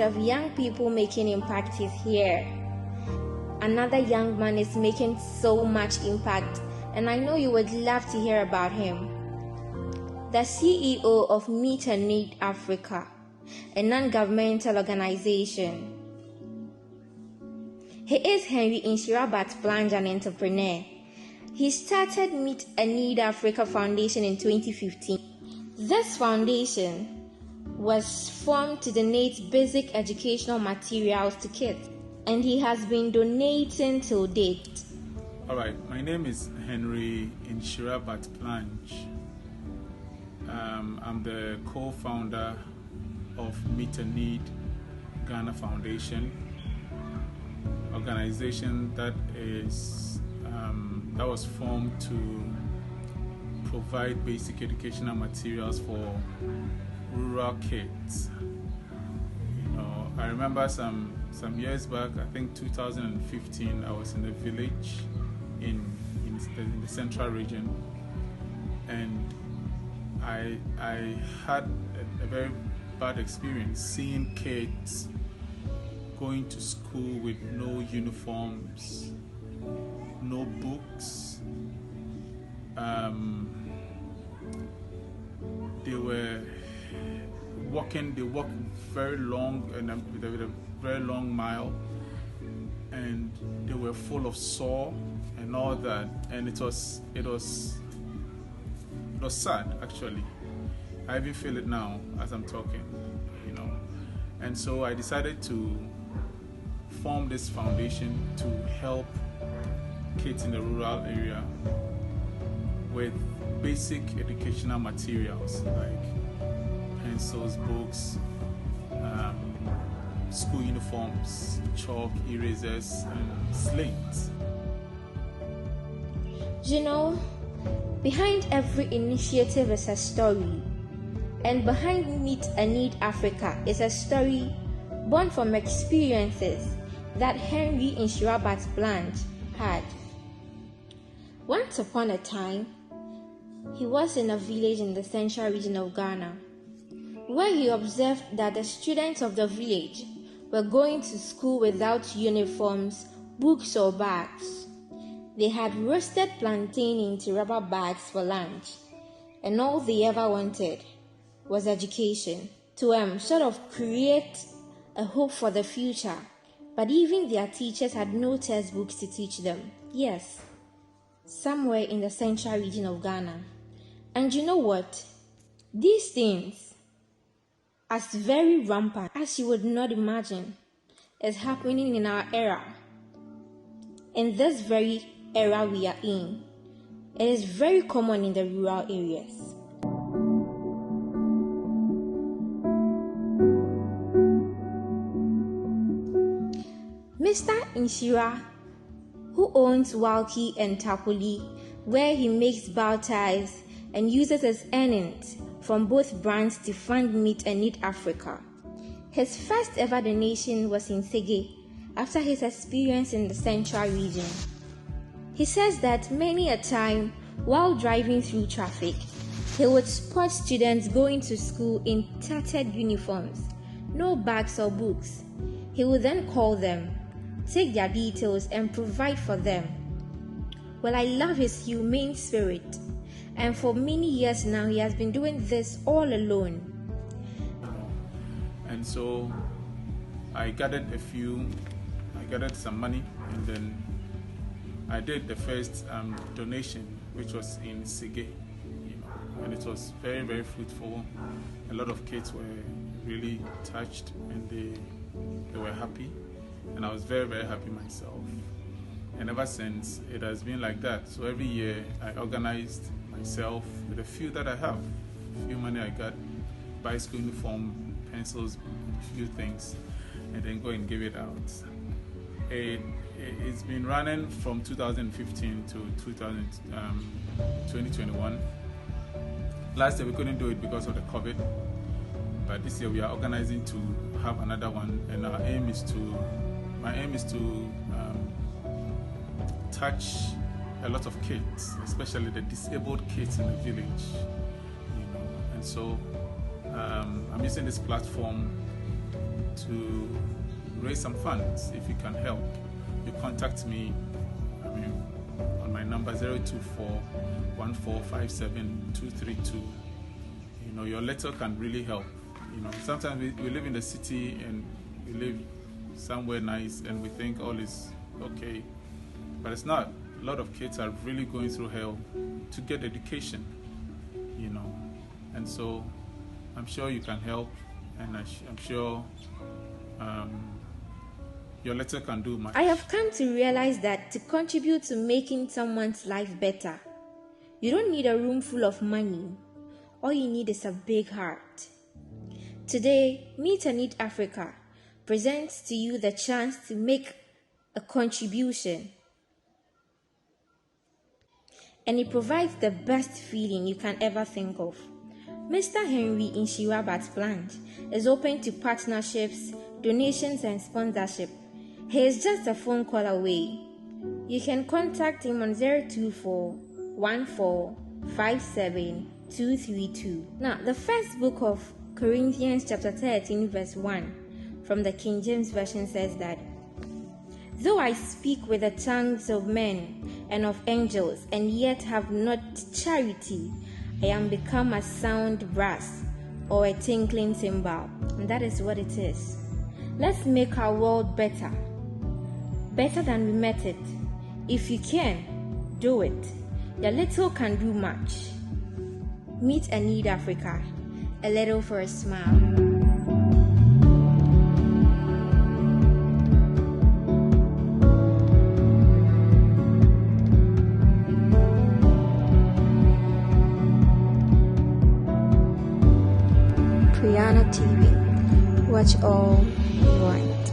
of young people making impact is here. Another young man is making so much impact, and I know you would love to hear about him. The CEO of Meet and Need Africa, a non-governmental organization. He is Nhyira Bart-Plange, an entrepreneur. He started Meet and Need Africa Foundation in 2015. This foundation was formed to donate basic educational materials to kids, and he has been donating till date. All right, my name is Nhyira Bart-Plange. I'm the co-founder of Meet and Need Ghana Foundation, organization that was formed to provide basic educational materials for rural kids. I remember some years back, I think 2015, I was in a village in the central region, and I had a very bad experience seeing kids going to school with no uniforms, no books. They walked very long and with a very long mile, and they were full of sore and all that, and it was sad, actually. I even feel it now as I'm talking, and so I decided to form this foundation to help kids in the rural area with basic educational materials like pencils, books, school uniforms, chalk, erasers, and slates. Behind every initiative is a story, and behind Meet and Need Africa is a story born from experiences that Nhyira Bart-Plange had. Once upon a time, he was in a village in the central region of Ghana, where he observed that the students of the village were going to school without uniforms, books, or bags. They had roasted plantain into rubber bags for lunch, and all they ever wanted was education to sort of create a hope for the future. But even their teachers had no textbooks to teach them. Yes, somewhere in the central region of Ghana. And you know what? These things, as very rampant as you would not imagine, is happening in our era. In this very era we are in, it is very common in the rural areas. Mr. Nhyira, who owns Walkie and Tapoli, where he makes bow ties and uses his earnings from both brands to fund Meet and Need Africa. His first ever donation was in Sege after his experience in the central region. He says that many a time while driving through traffic, he would spot students going to school in tattered uniforms, no bags or books. He would then call them, take their details, and provide for them. Well, I love his humane spirit, and for many years now he has been doing this all alone. And so I gathered some money, and then I did the first donation, which was in Sege, and it was very, very fruitful. A lot of kids were really touched, and they were happy, and I was very, very happy myself. And ever since, it has been like that. So every year I organized myself with a few that I have, a few money I got, buy school uniform, pencils, a few things, and then go and give it out. It's been running from 2015 to 2021. Last year we couldn't do it because of the COVID, but this year we are organizing to have another one, and my aim is to touch a lot of kids, especially the disabled kids in the village, and so I'm using this platform to raise some funds. If you can help, you contact me. On my number 024-1457-232. Your letter can really help. Sometimes we live in the city and we live somewhere nice and we think all is okay, but it's not. A lot of kids are really going through hell to get education, and so I'm sure you can help, and I'm sure your letter can do much. I have come to realize that to contribute to making someone's life better, you don't need a room full of money. All you need is a big heart. Today, Meet and Eat Africa presents to you the chance to make a contribution. And it provides the best feeling you can ever think of. Mr. Henry in Nyhira Bart-Plange is open to partnerships, donations, and sponsorship. He is just a phone call away. You can contact him on 024-1457-232. Now, the first book of Corinthians chapter 13 verse 1 from the King James Version says that, "Though I speak with the tongues of men and of angels, and yet have not charity, I am become a sound brass or a tinkling cymbal." And that is what it is. Let's make our world better than we met it. If you can, do it. Your little can do much. Meet and Eat Africa. A little for a smile. Priana TV. Watch all you want.